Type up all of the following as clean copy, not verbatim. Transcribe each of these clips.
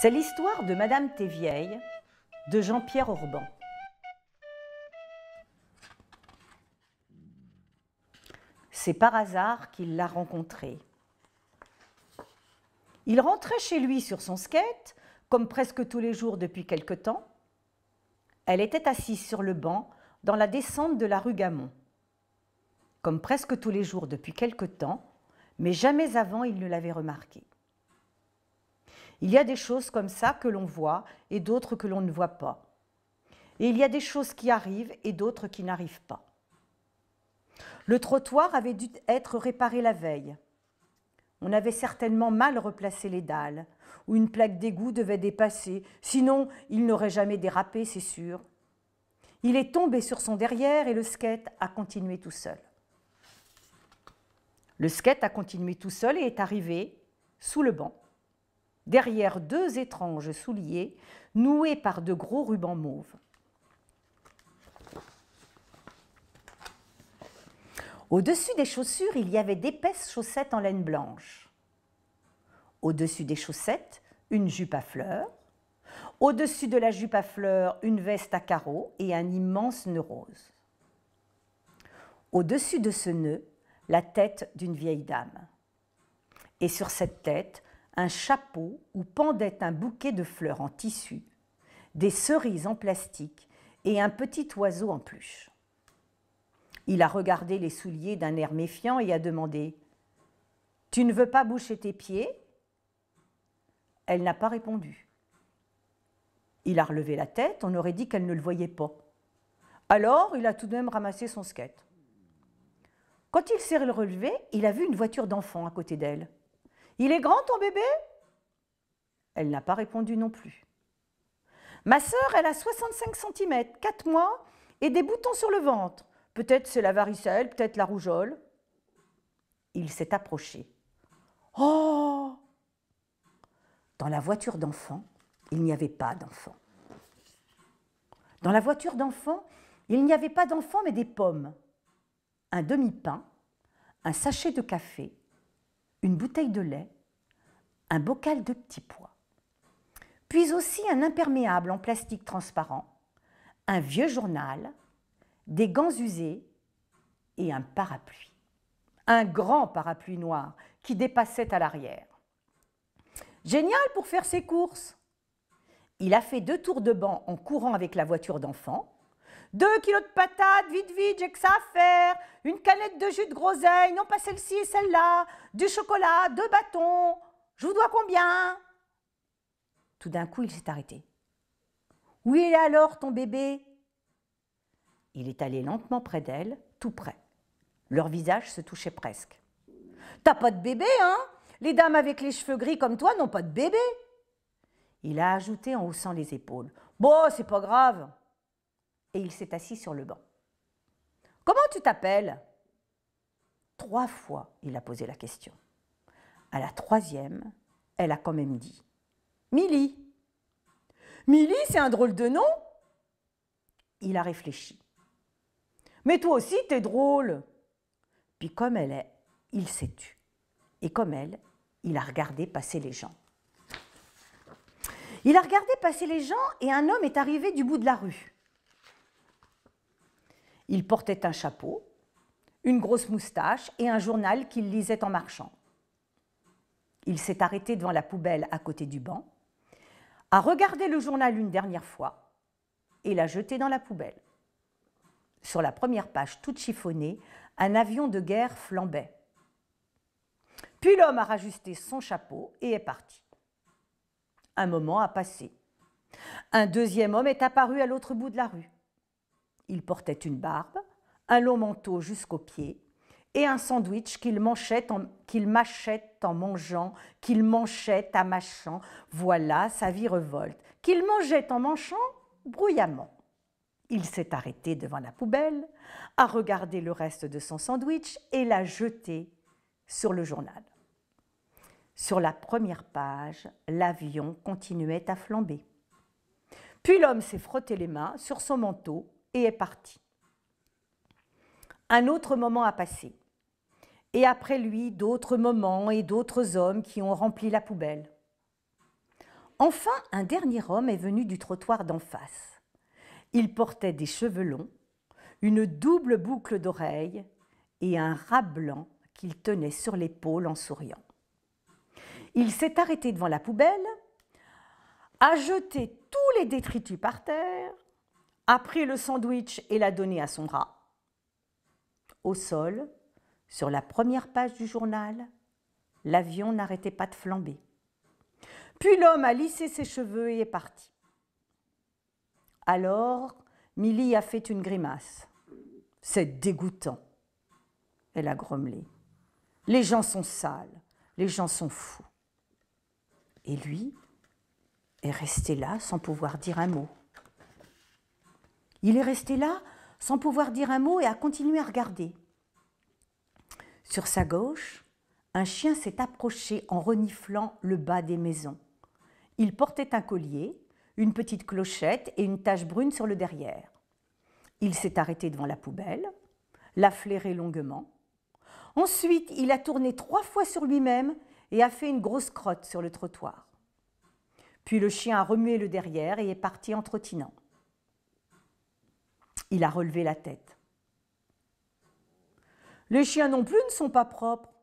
C'est l'histoire de Madame Thévieille de Jean-Pierre Orban. C'est par hasard qu'il l'a rencontrée. Il rentrait chez lui sur son skate, comme presque tous les jours depuis quelque temps. Elle était assise sur le banc dans la descente de la rue Gamon. Comme presque tous les jours depuis quelque temps, mais jamais avant il ne l'avait remarqué. Il y a des choses comme ça que l'on voit et d'autres que l'on ne voit pas. Et il y a des choses qui arrivent et d'autres qui n'arrivent pas. Le trottoir avait dû être réparé la veille. On avait certainement mal replacé les dalles, ou une plaque d'égout devait dépasser, sinon il n'aurait jamais dérapé, c'est sûr. Il est tombé sur son derrière et le skate a continué tout seul. Le skate a continué tout seul et est arrivé sous le banc, derrière deux étranges souliers noués par de gros rubans mauves. Au-dessus des chaussures, il y avait d'épaisses chaussettes en laine blanche. Au-dessus des chaussettes, une jupe à fleurs. Au-dessus de la jupe à fleurs, une veste à carreaux et un immense nœud rose. Au-dessus de ce nœud, la tête d'une vieille dame. Et sur cette tête, un chapeau où pendait un bouquet de fleurs en tissu, des cerises en plastique et un petit oiseau en peluche. Il a regardé les souliers d'un air méfiant et a demandé « Tu ne veux pas boucher tes pieds ?» Elle n'a pas répondu. Il a relevé la tête, on aurait dit qu'elle ne le voyait pas. Alors, il a tout de même ramassé son skate. Quand il s'est relevé, il a vu une voiture d'enfant à côté d'elle. « Il est grand ton bébé ?» Elle n'a pas répondu non plus. « Ma sœur, elle a 65 cm, 4 mois et des boutons sur le ventre. Peut-être c'est la varicelle, peut-être la rougeole. » Il s'est approché. « Oh !» Dans la voiture d'enfant, il n'y avait pas d'enfant. Dans la voiture d'enfant, il n'y avait pas d'enfant mais des pommes, un demi-pain, un sachet de café, une bouteille de lait, un bocal de petits pois, puis aussi un imperméable en plastique transparent, un vieux journal, des gants usés et un parapluie. Un grand parapluie noir qui dépassait à l'arrière. Génial pour faire ses courses. Il a fait 2 tours de banc en courant avec la voiture d'enfant. 2 kilos de patates, vite, vite, j'ai que ça à faire. Une canette de jus de groseille, non pas celle-ci et celle-là. Du chocolat, 2 bâtons. Je vous dois combien? Tout d'un coup, il s'est arrêté. Où est alors ton bébé? Il est allé lentement près d'elle, tout près. Leurs visages se touchaient presque. T'as pas de bébé, hein? Les dames avec les cheveux gris comme toi n'ont pas de bébé. Il a ajouté en haussant les épaules. Bon, c'est pas grave. Et il s'est assis sur le banc. Comment tu t'appelles? 3 fois, il a posé la question. À la 3e, elle a quand même dit Milly. Milly, c'est un drôle de nom? Il a réfléchi. Mais toi aussi, t'es drôle. Puis comme elle est, il s'est tu. Et comme elle, il a regardé passer les gens. Il a regardé passer les gens et un homme est arrivé du bout de la rue. Il portait un chapeau, une grosse moustache et un journal qu'il lisait en marchant. Il s'est arrêté devant la poubelle à côté du banc, a regardé le journal une dernière fois et l'a jeté dans la poubelle. Sur la première page, toute chiffonnée, un avion de guerre flambait. Puis l'homme a rajusté son chapeau et est parti. Un moment a passé. Un deuxième homme est apparu à l'autre bout de la rue. Il portait une barbe, un long manteau jusqu'aux pieds et un sandwich qu'il mâchait en mangeant, qu'il manchait en mâchant. Voilà sa vie revolte. Qu'il mangeait en manchant bruyamment. Il s'est arrêté devant la poubelle, a regardé le reste de son sandwich et l'a jeté sur le journal. Sur la première page, l'avion continuait à flamber. Puis l'homme s'est frotté les mains sur son manteau et est parti. Un autre moment a passé. Et après lui, d'autres moments et d'autres hommes qui ont rempli la poubelle. Enfin, un dernier homme est venu du trottoir d'en face. Il portait des cheveux longs, une double boucle d'oreille et un rat blanc qu'il tenait sur l'épaule en souriant. Il s'est arrêté devant la poubelle, a jeté tous les détritus par terre, a pris le sandwich et l'a donné à son rat. Au sol, sur la première page du journal, l'avion n'arrêtait pas de flamber. Puis l'homme a lissé ses cheveux et est parti. Alors, Milly a fait une grimace. « C'est dégoûtant !» Elle a grommelé. « Les gens sont sales, les gens sont fous. » Et lui est resté là sans pouvoir dire un mot. Il est resté là sans pouvoir dire un mot et a continué à regarder. Sur sa gauche, un chien s'est approché en reniflant le bas des maisons. Il portait un collier, une petite clochette et une tache brune sur le derrière. Il s'est arrêté devant la poubelle, l'a flairé longuement. Ensuite, il a tourné 3 fois sur lui-même et a fait une grosse crotte sur le trottoir. Puis le chien a remué le derrière et est parti en trottinant. Il a relevé la tête. « Les chiens non plus ne sont pas propres. »«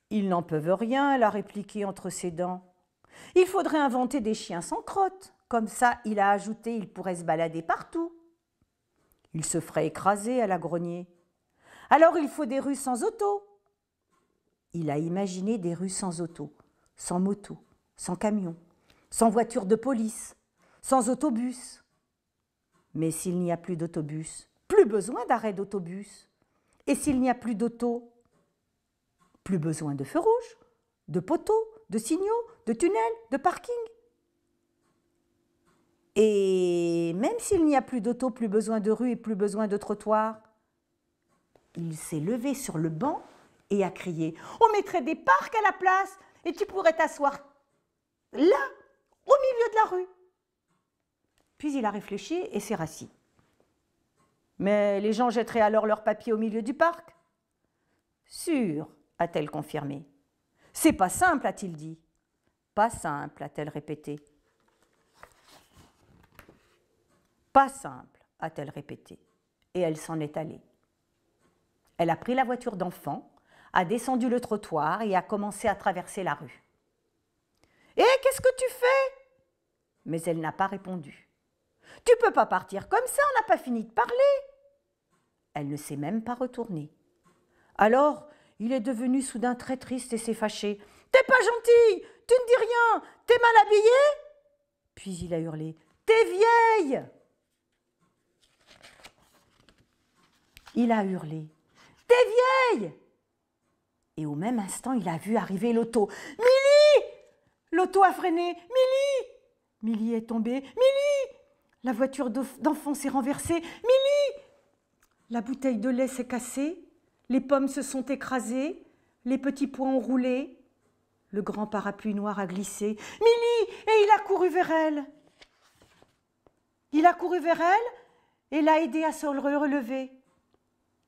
Ils n'en peuvent rien, » elle a répliqué entre ses dents. « Il faudrait inventer des chiens sans crotte. Comme ça, il a ajouté, ils pourraient se balader partout. »« Ils se feraient écraser, » elle a grogné. « Alors il faut des rues sans auto. » Il a imaginé des rues sans auto, sans moto, sans camion, sans voiture de police, sans autobus. Mais s'il n'y a plus d'autobus, plus besoin d'arrêt d'autobus. Et s'il n'y a plus d'auto, plus besoin de feux rouges, de poteaux, de signaux, de tunnels, de parking. Et même s'il n'y a plus d'auto, plus besoin de rues et plus besoin de trottoirs. Il s'est levé sur le banc et a crié « On mettrait des parcs à la place et tu pourrais t'asseoir là, au milieu de la rue. » Puis il a réfléchi et s'est rassis. « Mais les gens jetteraient alors leurs papiers au milieu du parc ?»« Sûr, » a-t-elle confirmé. « C'est pas simple, a-t-il dit. »« Pas simple, a-t-elle répété. »« Pas simple, a-t-elle répété. » Et elle s'en est allée. Elle a pris la voiture d'enfant, a descendu le trottoir et a commencé à traverser la rue. « Et qu'est-ce que tu fais ?» Mais elle n'a pas répondu. « Tu peux pas partir comme ça, on n'a pas fini de parler. » Elle ne s'est même pas retournée. Alors, il est devenu soudain très triste et s'est fâché. « T'es pas gentille, tu ne dis rien, t'es mal habillée ?» Puis il a hurlé. « T'es vieille !» Il a hurlé. « T'es vieille !» Et au même instant, il a vu arriver l'auto. « Milly !» L'auto a freiné. « Milly !» Milly est tombée. « Milly !» La voiture d'enfant s'est renversée. « Milly !» La bouteille de lait s'est cassée. Les pommes se sont écrasées. Les petits pois ont roulé. Le grand parapluie noir a glissé. « Milly !» Et il a couru vers elle. Il a couru vers elle et l'a aidée à se relever.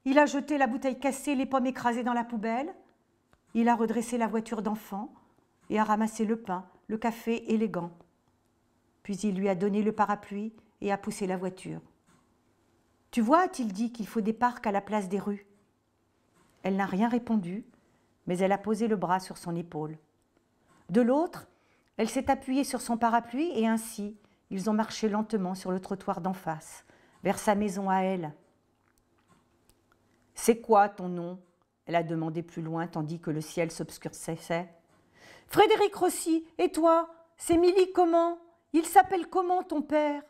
Il a jeté la bouteille cassée, les pommes écrasées dans la poubelle. Il a redressé la voiture d'enfant et a ramassé le pain, le café et les gants. Puis il lui a donné le parapluie et a poussé la voiture. « Tu vois, a-t-il dit qu'il faut des parcs à la place des rues ?» Elle n'a rien répondu, mais elle a posé le bras sur son épaule. De l'autre, elle s'est appuyée sur son parapluie et ainsi, ils ont marché lentement sur le trottoir d'en face, vers sa maison à elle. « C'est quoi ton nom ?» elle a demandé plus loin, tandis que le ciel s'obscurcissait. « Frédéric Rossi, et toi? C'est Milly comment? Il s'appelle comment ton père ?»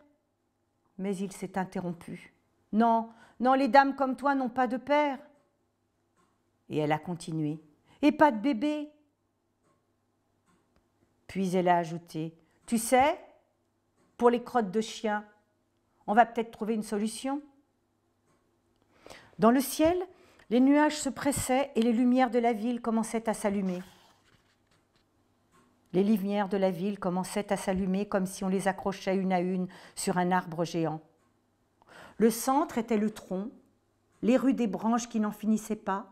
Mais il s'est interrompu. « Non, non, les dames comme toi n'ont pas de père. » Et elle a continué. « Et pas de bébé ?» Puis elle a ajouté. « Tu sais, pour les crottes de chien, on va peut-être trouver une solution. » Dans le ciel, les nuages se pressaient et les lumières de la ville commençaient à s'allumer. Les lumières de la ville commençaient à s'allumer comme si on les accrochait une à une sur un arbre géant. Le centre était le tronc, les rues des branches qui n'en finissaient pas,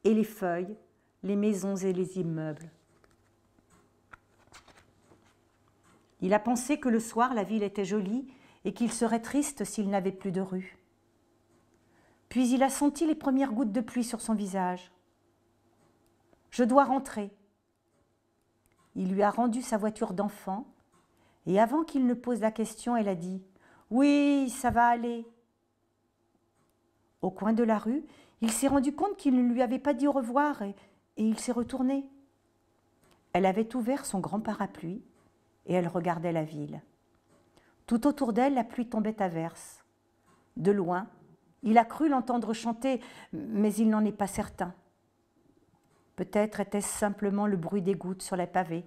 et les feuilles, les maisons et les immeubles. Il a pensé que le soir la ville était jolie et qu'il serait triste s'il n'avait plus de rue. Puis il a senti les premières gouttes de pluie sur son visage. « Je dois rentrer. » Il lui a rendu sa voiture d'enfant et avant qu'il ne pose la question, elle a dit « Oui, ça va aller. » Au coin de la rue, il s'est rendu compte qu'il ne lui avait pas dit au revoir et il s'est retourné. Elle avait ouvert son grand parapluie et elle regardait la ville. Tout autour d'elle, la pluie tombait à verse. De loin, il a cru l'entendre chanter, mais il n'en est pas certain. Peut-être était-ce simplement le bruit des gouttes sur les pavés.